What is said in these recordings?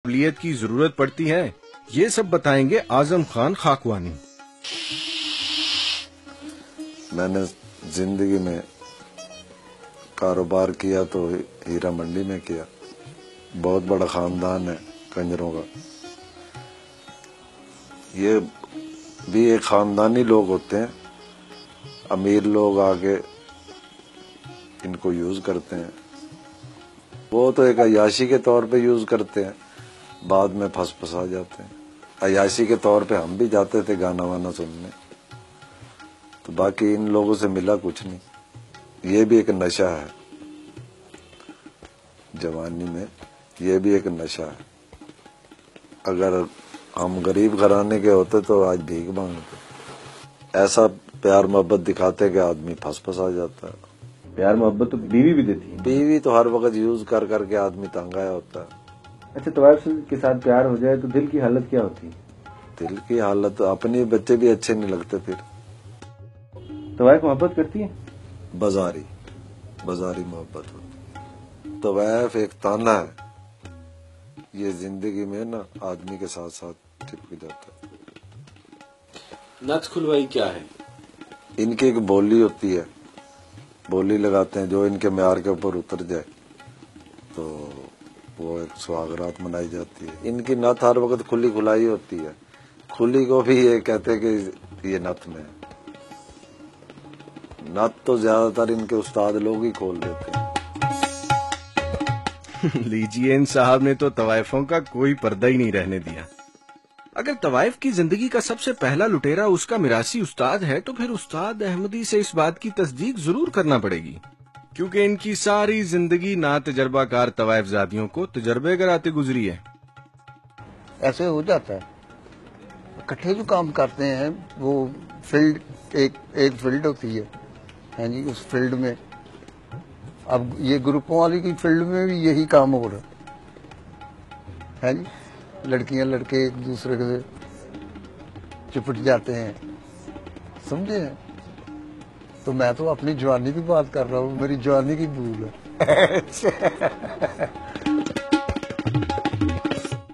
قابلیت کی ضرورت پڑتی ہے، یہ سب بتائیں گے اعظم خان خاکوانی۔ میں نے زندگی میں کاروبار کیا تو ہیرا منڈی میں کیا، بہت بڑا خاندان ہے کنجروں کا، یہ بھی ایک خاندانی لوگ ہوتے ہیں، امیر لوگ آگے ان کو یوز کرتے ہیں، وہ تو ایک عیاشی کے طور پہ یوز کرتے ہیں، بعد میں پھنس جاتے ہیں۔ عیاشی کے طور پہ ہم بھی جاتے تھے گانا وانا سننے، تو باقی ان لوگوں سے ملا کچھ نہیں۔ یہ بھی ایک نشہ ہے جوانی میں، یہ بھی ایک نشہ ہے۔ اگر ہم غریب گھرانے کے ہوتے تو آج بھیک مانگتے، ایسا پیار محبت دکھاتے کہ آدمی پھنس جاتا ہے۔ پیار محبت تو بیوی بھی دیتی ہے، بیوی تو ہر وقت یوز کر کر کے آدمی تنگ آیا ہوتا ہے۔ اچھا، طوائف کے ساتھ پیار ہو جائے تو دل کی حالت کیا ہوتی ہے؟ دل کی حالت، اپنی بچے بھی اچھے نہیں لگتے پھر۔ طوائف محبت کرتی ہے؟ بازاری محبت ہوتی۔ طوائف ایک تانا ہے، یہ زندگی میں نا آدمی کے ساتھ ساتھ چپک جاتا ہے۔ نت کھلوائی کیا ہے؟ ان کی ایک بولی ہوتی ہے، بولی لگاتے ہیں، جو ان کے معیار کے اوپر اتر جائے تو وہ ایک سہاگرات منائی جاتی ہے۔ ان کی نت ہر وقت کھلی کھلائی ہوتی ہے، کھلی کو بھی یہ کہتے ہیں کہ یہ نت میں ہے۔ نت تو زیادہ تر ان کے استاد لوگ ہی کھول دیتے ہیں۔ لیجیے، ان صاحب نے تو طوائفوں کا کوئی پردہ ہی نہیں رہنے دیا۔ اگر طوائف کی زندگی کا سب سے پہلا لٹیرا اس کا میراثی استاد ہے تو پھر استاد احمدی سے اس بات کی تصدیق ضرور کرنا پڑے گی، کیونکہ ان کی ساری زندگی نا تجربہ کار طوائف زادیوں کو تجربے کراتے گزری ہے۔ ایسے ہو جاتا ہے، اکٹھے جو کام کرتے ہیں وہ فیلڈ ایک فیلڈ ہوتی ہے جی، اس فیلڈ میں اب یہ گروپوں والی کی فیلڈ میں بھی یہی کام ہو رہا ہے جی، لڑکیاں لڑکے ایک دوسرے سے چپٹ جاتے ہیں، سمجھے؟ تو میں تو اپنی جوانی کی بات کر رہا ہوں، میری جوانی کی بھول ہے۔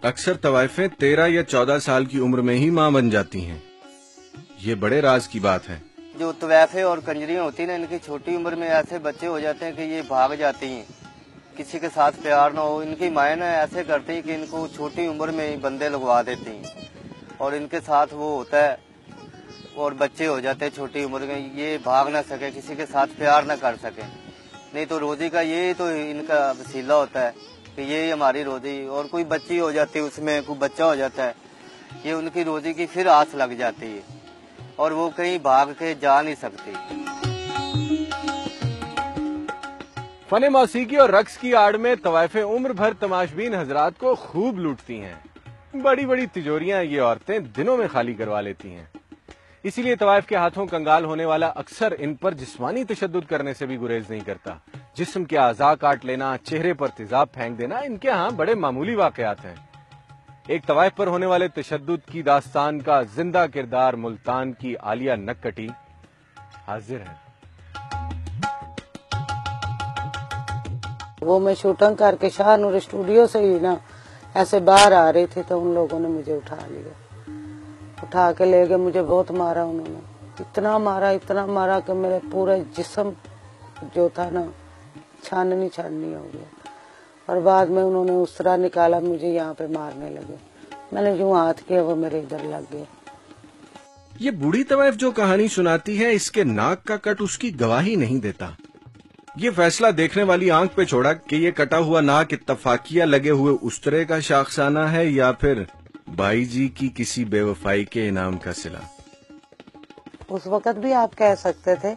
اکثر طوائفیں 13 یا 14 سال کی عمر میں ہی ماں بن جاتی ہیں، یہ بڑے راز کی بات ہے۔ جو طوائفیں اور کنجریاں ہوتی ہیں نا، ان کی چھوٹی عمر میں ایسے بچے ہو جاتے ہیں کہ یہ بھاگ جاتی ہیں، کسی کے ساتھ پیار نہ ہو، ان کی مائیں نا ایسے کرتی ہیں کہ ان کو چھوٹی عمر میں ہی بندے لگوا دیتی ہیں اور ان کے ساتھ وہ ہوتا ہے اور بچے ہو جاتے ہیں چھوٹی عمر میں، یہ بھاگ نہ سکے، کسی کے ساتھ پیار نہ کر سکے۔ نہیں تو روزی کا یہ تو ان کا وسیلہ ہوتا ہے کہ یہ ہماری روزی، اور کوئی بچی ہو جاتی ہے، اس میں کوئی بچہ ہو جاتا ہے، یہ ان کی روزی کی پھر آس لگ جاتی ہے اور وہ کہیں بھاگ کے جا نہیں سکتی۔ فن موسیقی اور رقص کی آڑ میں طوائفیں عمر بھر تماشبین حضرات کو خوب لوٹتی ہیں، بڑی بڑی تجوریاں یہ عورتیں دنوں میں خالی کروا لیتی ہیں۔ اسی لیے طوائف کے ہاتھوں کنگال ہونے والا اکثر ان پر جسمانی تشدد کرنے سے بھی گریز نہیں کرتا۔ جسم کے اعضاء کاٹ لینا، چہرے پر تیزاب پھینک دینا ان کے ہاں بڑے معمولی واقعات ہیں۔ ایک طوائف پر ہونے والے تشدد کی داستان کا زندہ کردار ملتان کی عالیہ نکٹی حاضر ہے۔ وہ میں شوٹنگ کر کے شاہ نور اسٹوڈیو سے ہی نا ایسے باہر آ رہی تھی تو ان لوگوں نے مجھے اٹھا کے لے گئے، مجھے بہت مارا انہوں نے، اتنا مارا کہ میرے پورے جسم جو تھا نا چھاننی ہو گیا، اور بعد میں انہوں نے اس طرح نکالا مجھے یہاں پہ مارنے لگے، میں نے جو ہاتھ کیا وہ میرے ادھر لگ گیا۔ یہ بوڑھی طوائف جو کہانی سناتی ہے، اس کے ناک کا کٹ اس کی گواہی نہیں دیتا۔ یہ فیصلہ دیکھنے والی آنکھ پہ چھوڑا کہ یہ کٹا ہوا ناک اتفاقیہ لگے ہوئے استرے کا شاخسانہ ہے یا پھر بھائی جی کی کسی بے وفائی کے انعام کا صلہ۔ اس وقت بھی آپ کہہ سکتے تھے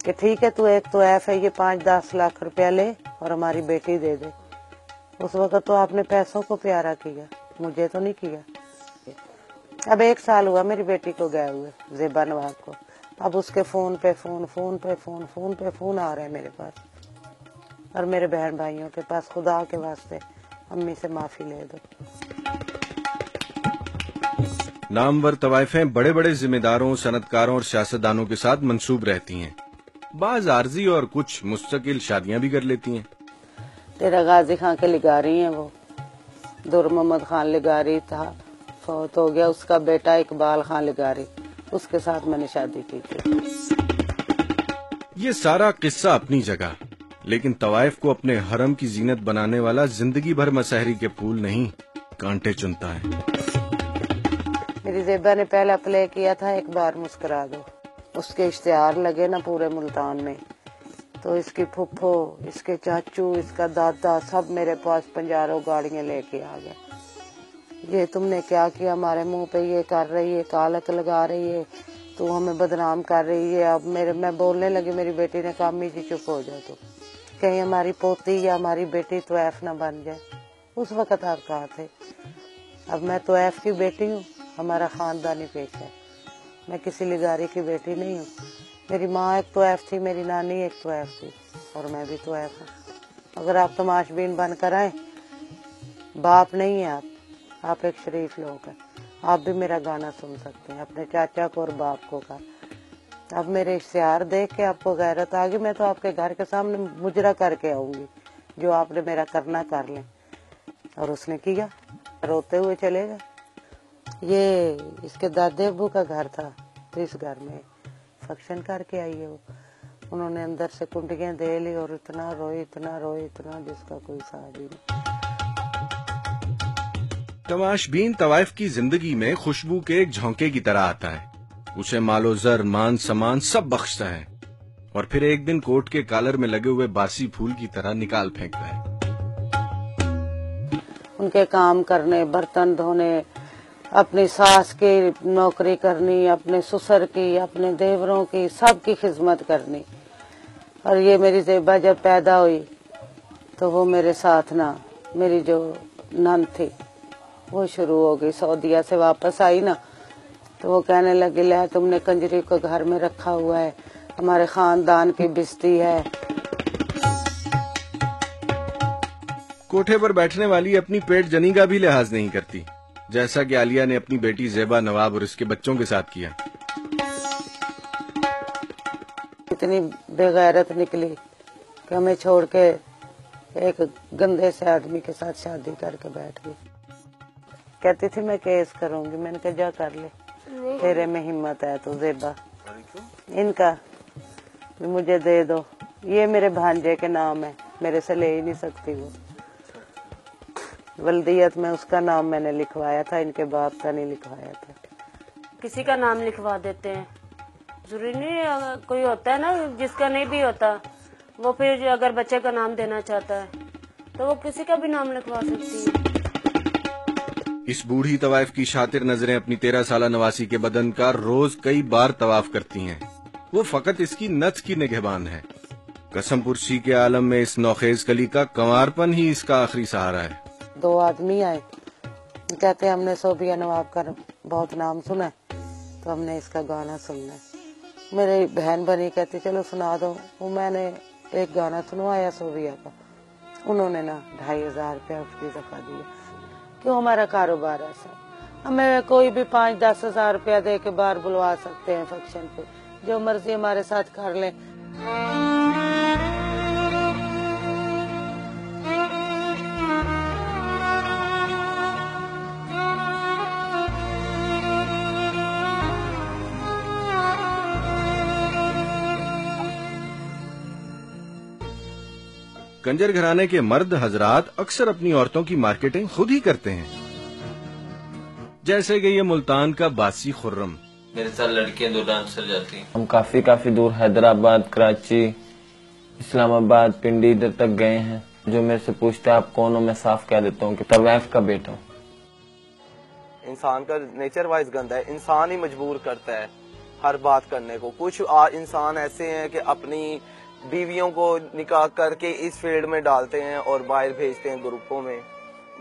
کہ ٹھیک ہے، تو ایک طوائف ہے، یہ 5-10 لاکھ روپیہ لے اور ہماری بیٹی دے دے۔ اس وقت تو آپ نے پیسوں کو پیارا کیا، مجھے تو نہیں کیا۔ اب 1 سال ہوا میری بیٹی کو گئے ہوئے، زیبا نواز کو، اب اس کے فون پہ فون آ رہے ہیں میرے پاس اور میرے بہن بھائیوں کے پاس۔ خدا کے واسطے امی سے معافی لے دو۔ نامور طوائفیں بڑے بڑے ذمہ داروں، صنعتکاروں اور سیاستدانوں کے ساتھ منسوب رہتی ہیں، بعض عارضی اور کچھ مستقل شادیاں بھی کر لیتی ہیں۔ تیرا غازی خان کے لگا رہی ہیں وہ، दुर मोहम्मद खान लिगारी था, फौत हो गया। उसका बेटा इकबाल खान लिगारी, उसके साथ मैंने शादी की थी। ये सारा किस्सा अपनी जगह, लेकिन तवाइफ को अपने हरम की जीनत बनाने वाला जिंदगी भर मसहरी के फूल नहीं, कांटे चुनता है। मेरी ज़ेबा ने पहला प्ले किया था एक बार मुस्कुरा दो, उसके इश्तिहार लगे ना पूरे मुल्तान में, तो इसकी फुफ्फो, इसके चाचू, इसका दादा सब मेरे पास 50 गाड़ियां लेके आ गए। ये तुमने क्या किया, हमारे मुंह पे ये कर रही है, कालक लगा रही है, तू हमें बदनाम कर रही है। अब मैं बोलने लगी, मेरी बेटी ने कहा अम्मी जी चुप हो जाओ, तो कहीं हमारी पोती या हमारी बेटी तोएफ ना बन जाए। उस वक्त आप कहा थे, अब मैं तोएफ की बेटी हूँ, हमारा खानदानी पेशा है, मैं किसी लिगारी की बेटी नहीं हूँ। मेरी माँ एक तोएफ थी, मेरी नानी एक तोएफ थी, और मैं भी तोएफ हूँ। अगर आप तमाशबीन बनकर आए, बाप नहीं है आप एक शरीफ लोग हैं, आप भी मेरा गाना सुन सकते हैं, अपने चाचा को और बाप को का। अब मेरे इश्तिहार देख के आपको गैरत आ गई, मैं तो आपके घर के सामने मुजरा करके आऊंगी, जो आपने मेरा करना कर लें। और उसने किया, रोते हुए चले गए। ये इसके दादे अब्बू का घर था, तो इस घर में फंक्शन करके आई है वो। उन्होंने अंदर से कुंडियां दे ली और इतना रोई, जिसका कोई साज ही नहीं। तमाशबीन तवाइफ की जिंदगी में खुशबू के एक झोंके की तरह आता है, उसे मालो जर, मान सम्मान सब बख्शता है, और फिर एक दिन कोर्ट के कॉलर में लगे हुए बासी फूल की तरह निकाल फेंकता है। उनके काम करने, बर्तन धोने, अपनी सास की नौकरी करनी, अपने ससुर की, अपने देवरों की, सबकी खिदमत करनी। और ये मेरी ज़ेबा जब पैदा हुई तो वो मेरे साथ ना, मेरी जो नन थी वो शुरू हो गई। सऊदीया से वापस आई ना, तो वो कहने लगी, ले तुमने कंजरी को घर में रखा हुआ है, हमारे खानदान की बिस्ती है। कोठे पर बैठने वाली अपनी पेट जनी का भी लिहाज नहीं करती, जैसा कि आलिया ने अपनी बेटी ज़ेबा नवाब और उसके बच्चों के साथ किया। इतनी बेगैरत निकली कि हमें छोड़ के एक गंदे से आदमी के साथ शादी करके बैठ गई। कहती थी मैं केस करूंगी, मैंने कहा जा कर ले, तेरे में हिम्मत है तो ज़ेबा, इनका भी मुझे दे दो, ये मेरे भांजे के नाम है, मेरे से ले ही नहीं सकती वो। वल्दियत में उसका नाम मैंने लिखवाया था, इनके बाप का नहीं लिखवाया था। किसी का नाम लिखवा देते हैं, जरूरी नहीं, अगर कोई होता है ना जिसका नहीं भी होता, वो फिर अगर बच्चे का नाम देना चाहता है तो वो किसी का भी नाम लिखवा सकती है। इस बूढ़ी तवाइफ की शातिर नजरें अपनी 13 साला नवासी के बदन का रोज कई बार तवाफ करती हैं। वो फकत इसकी नथ की निगहबान है। कसम पुरसी के आलम में इस नौखेज कली का कंवारपन ही इसका आखिरी सहारा है। 2 आदमी आए, कहते हमने सोबिया नवाब का बहुत नाम सुना है, तो हमने इसका गाना सुनना है। मेरी बहन बनी कहती चलो सुना दो। वो मैंने एक गाना सुनवाया सोबिया का, उन्होंने ना 2500 रुपया उसकी दफा दिया। क्यों, हमारा कारोबार ऐसा, हमें कोई भी 5-10 हजार रुपया दे के बाहर बुलवा सकते हैं फंक्शन पे, जो मर्जी हमारे साथ कर लें। कंजर घराने के मर्द हजरात अक्सर अपनी औरतों की मार्केटिंग खुद ही करते हैं, जैसे कि ये मुल्तान का बासी खुर्रम। मेरे साथ लड़कियां 2 डांसर जाती हैं। हम काफी दूर हैदराबाद, कराची, इस्लामाबाद, पिंडी इधर तक गए हैं। जो मेरे से पूछता है आप कौन हो, मैं साफ कह देता हूँ कि तवैफ का बेटा हूँ। इंसान का नेचर वाइज गंदा है, इंसान ही मजबूर करता है हर बात करने को। कुछ इंसान ऐसे हैं कि अपनी बीवियों को निकाह करके इस फील्ड में डालते हैं और बाहर भेजते हैं ग्रुपों में,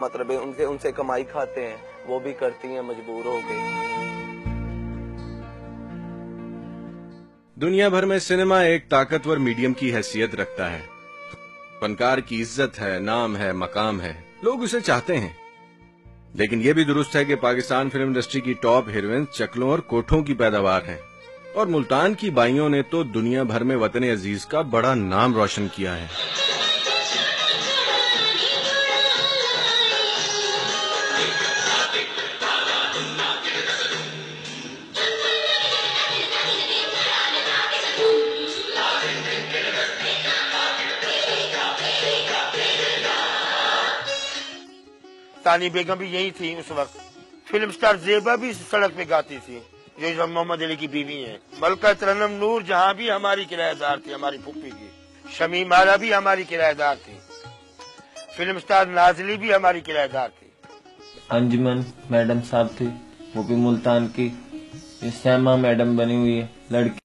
मतलब उनसे कमाई खाते हैं, वो भी करती हैं मजबूर होके। दुनिया भर में सिनेमा एक ताकतवर मीडियम की हैसियत रखता है। फनकार की इज्जत है, नाम है, मकाम है, लोग उसे चाहते हैं। लेकिन यह भी दुरुस्त है कि पाकिस्तान फिल्म इंडस्ट्री की टॉप हीरोइन चकलों और कोठों की पैदावार है, और मुल्तान की बाइयों ने तो दुनिया भर में वतन अजीज का बड़ा नाम रोशन किया है। तानी बेगम भी यही थी उस वक्त। फिल्म स्टार ज़ेबा भी सड़क पे गाती थी, जो मोहम्मद अली की बीवी है। मलका तरन्नुम नूर जहां भी हमारी किराएदार थी, हमारी फूफी की। शमीम आरा भी हमारी किराएदार थी। फिल्म स्टार नाजली भी हमारी किराएदार थी। अंजुमन मैडम साहब थी, वो भी मुल्तान की। ये सैमा मैडम बनी हुई है लड़की।